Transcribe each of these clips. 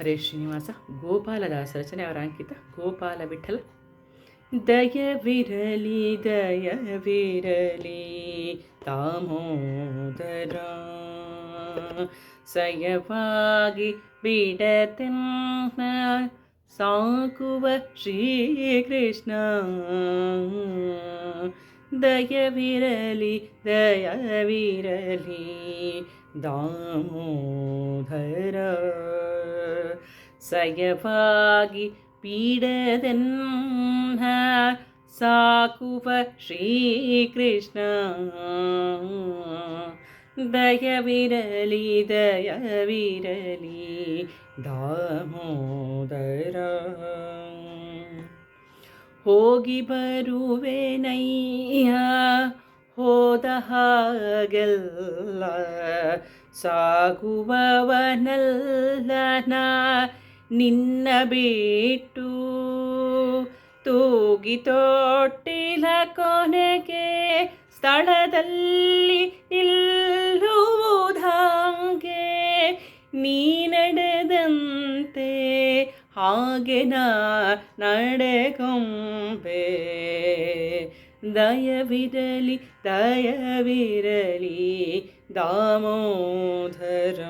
ಹರೇ ಶ್ರೀನಿವಾಸ. ಗೋಪಾಲದಾಸ ರಚನೆ, ಅವರ ಅಂಕಿತ ಗೋಪಾಲ ವಿಠಲ. ದಯವಿರಲಿ ದಯವಿರಲಿ ದಾಮೋದರ, ಸಯವಾಗಿ ಬಿಡತೆನ್ನ ಸಾಕುವ ಶ್ರೀಕೃಷ್ಣ. ದಯವಿರಲಿ ದಯವಿರಲಿ ದಾಮೋದರ, ಸಯವಾಗಿ ಪೀಡದನ್ನ ಸಾಕುವ ಶ್ರೀಕೃಷ್ಣ. ದಯವಿರಲಿ ದಯವಿರಲಿ ದಾಮೋದರ, ಹೋಗಿ ಬರುವೆನಯ್ಯ ಹೋದ ಹಾಗೆಲ್ಲ, ಸಾಗುವವನಲ್ಲ ನಿನ್ನ ಬಿಟ್ಟು. ತೂಗಿ ತೊಟ್ಟಿಲ ಕೊನೆಗೆ ಸ್ಥಳದಲ್ಲಿ ನಿಲ್ಲುವುದಾಗೆ, ನೀ ನಡೆದಂತೆ ಹಾಗೆ ನಾ ನಡೆಗೊಂಬೆ. ದಯವಿರಲಿ ದಯವಿರಲಿ ದಾಮೋದರ,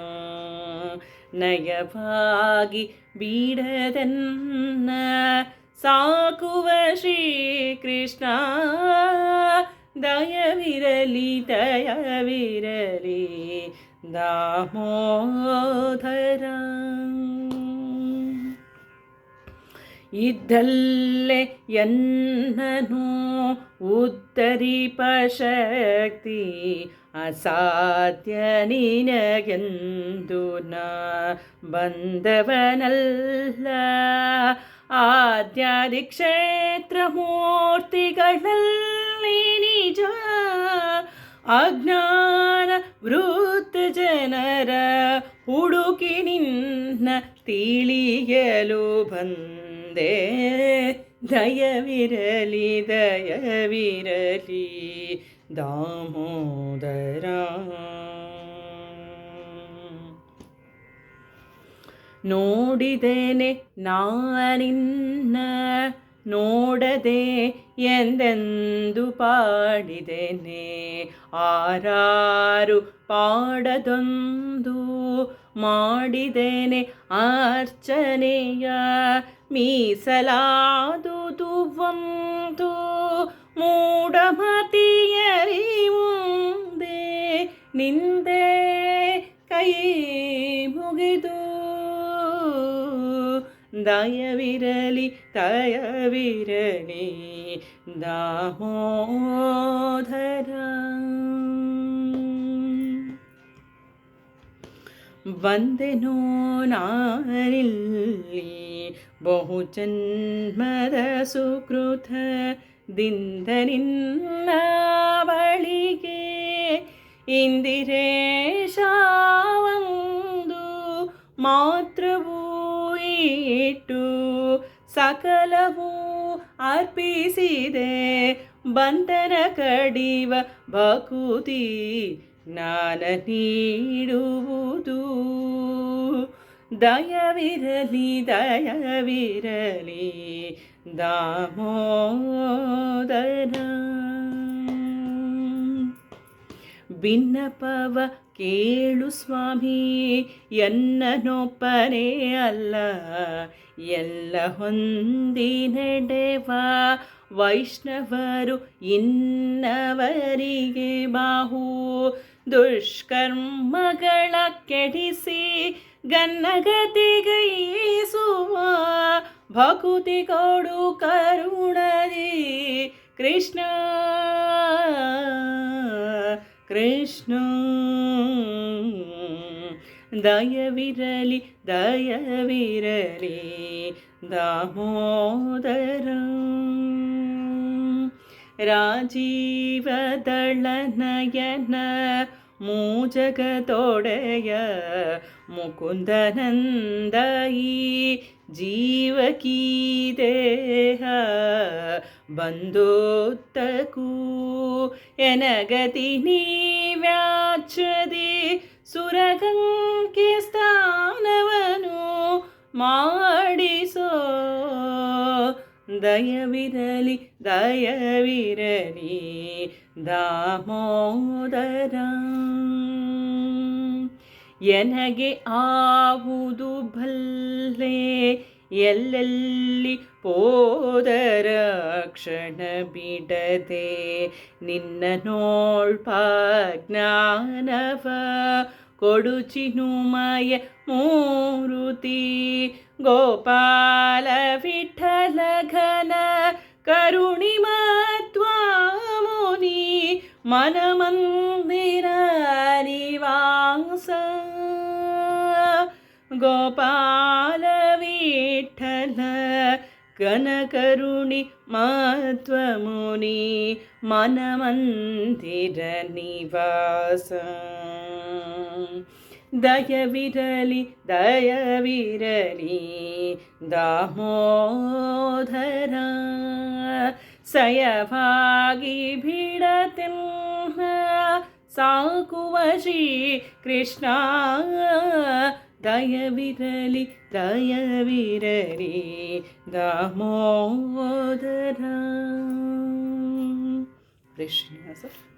ನಯವಾಗಿ ಬೀಡದನ್ನ ಸಾಕುವ ಶ್ರೀಕೃಷ್ಣ. ದಯವಿರಲಿ ದಯವಿರಲಿ ದಾಮೋದರ, ಇದ್ದಲ್ಲೇ ಎನ್ನನು ಉತ್ತರಿಪ ಶಕ್ತಿ, ಅಸಾಧ್ಯ ನಿನಗೆಂದು ನಾ ಬಂದವನಲ್ಲ. ಆದ್ಯಾದಿ ಕ್ಷೇತ್ರ ಮೂರ್ತಿಗಳಲ್ಲಿ ನಿಜ, ಅಜ್ಞಾನ ವೃತ್ತ ಜನರ ಹುಡುಕಿ ನಿನ್ನ ತಿಳಿಯಲು ಬಂದೆ. ದಯವಿರಲಿ ದಯವಿರಲಿ ದಾಮೋದರ, ನೋಡಿದೇನೆ ನಾನಿನ್ನ ನೋಡದೆ ಎಂದೆಂದು ಪಾಡಿದೇನೆ. ಆರಾರು ಪಾಡದೊಂದು ಮಾಡಿದೇನೆ ಅರ್ಚನೆಯ, ಮೀಸಲಾದುದು ಒಂದು ಮೂಢಮತಿಯರಿ ಮುಂದೆ ನಿಂದೆ ಕೈ ಮುಗಿದು. ದಯವಿರಲಿ ದಯವಿರಲಿ ದಾಮೋದರ, ಬಂದೆನೋ ನಾನಿಲ್ಲಿ ಬಹುಜನ್ಮದ ಸುಕೃತದಿಂದ ನಿನ್ನ ಬಳಿಗೆ. ಇಂದಿರೇಶ ಒಂದು ಮಾತ್ರವೂ ಇಟ್ಟು ಸಕಲವೂ ಅರ್ಪಿಸಿದೆ. ಬಂಧನ ಕಡಿವ ಭಕುತಿ ಜ್ಞಾನ ನೀಡುವುದು. ದಯವಿರಲಿ ದಯವಿರಲಿ ದಾಮೋದರ, ಬಿನ್ನಪವ ಕೇಳು ಸ್ವಾಮಿ ಎನ್ನನೊಪ್ಪನೇ ಅಲ್ಲ, ಎಲ್ಲ ಹೊಂದಿ ನಡೆವ ವೈಷ್ಣವರು ಇನ್ನವರಿಗೆ ಬಾಹು. ದುಷ್ಕರ್ಮಗಳ ಕೆಡಿಸಿ ಗನ್ನಗತಿಗೈಸುವ ಭಕುತಿ ಕೊಡು ಕರುಣದಿ ಕೃಷ್ಣ ಕೃಷ್ಣ. ದಯವಿರಲಿ ದಯವಿರಲಿ ದಾಮೋದರ, ರಾಜೀವದಳ ನಯನ ಮೂಜಗದೊಡೆಯ ಮುಕುಂದನಂದಯಿ. ಜೀವಕೀ ದೇಹ ಬಂದೋತ್ತಕೂ ಎನಗತಿ ನೀವ್ಯಾಚ್ಛದಿ. ಸುರಗಂಗೆ ಸ್ಥಾನವನು ಮಾಡಿಸೋ ದಯವಿರಲಿ ದಯವಿರಲಿ ದಾಮೋದರ. ಎನಗೆ ಆವುದು ಬಲ್ಲೆ ಎಲ್ಲೆಲ್ಲಿ ಪೋದರ ಕ್ಷಣ ಬಿಡದೆ ನಿನ್ನ ನೋಳ್ಪ ಜ್ಞಾನವ ಕೊಡುಚಿನುಮಯ ಮೂರುತಿ ಗೋಪಾಲ ವಿಠಲ ಘನ ಕರುಣಿಮತ್ವಾಮುನಿ ಮನಮಂದಿರ ನಿವಾಸ ಗೋಪಾಲ ವಿಠಲ ಕನಕರುಣಿ ಮತ್ವಮುನಿ ಮನಮಂದಿರ ನಿವಾಸ. ದಯವಿರಲಿ ದಯವಿರಲಿ ದಾಮೋದರ ಸಯವಾಗಿ ಬಿಡತೆನ್ನ ಸಾಕುವ ಶ್ರೀ ಕೃಷ್ಣ. ದಯವಿರಲಿ ದಯವಿರಲಿ ದಾಮೋದರ. ಶ್ರೀನಿವಾಸ.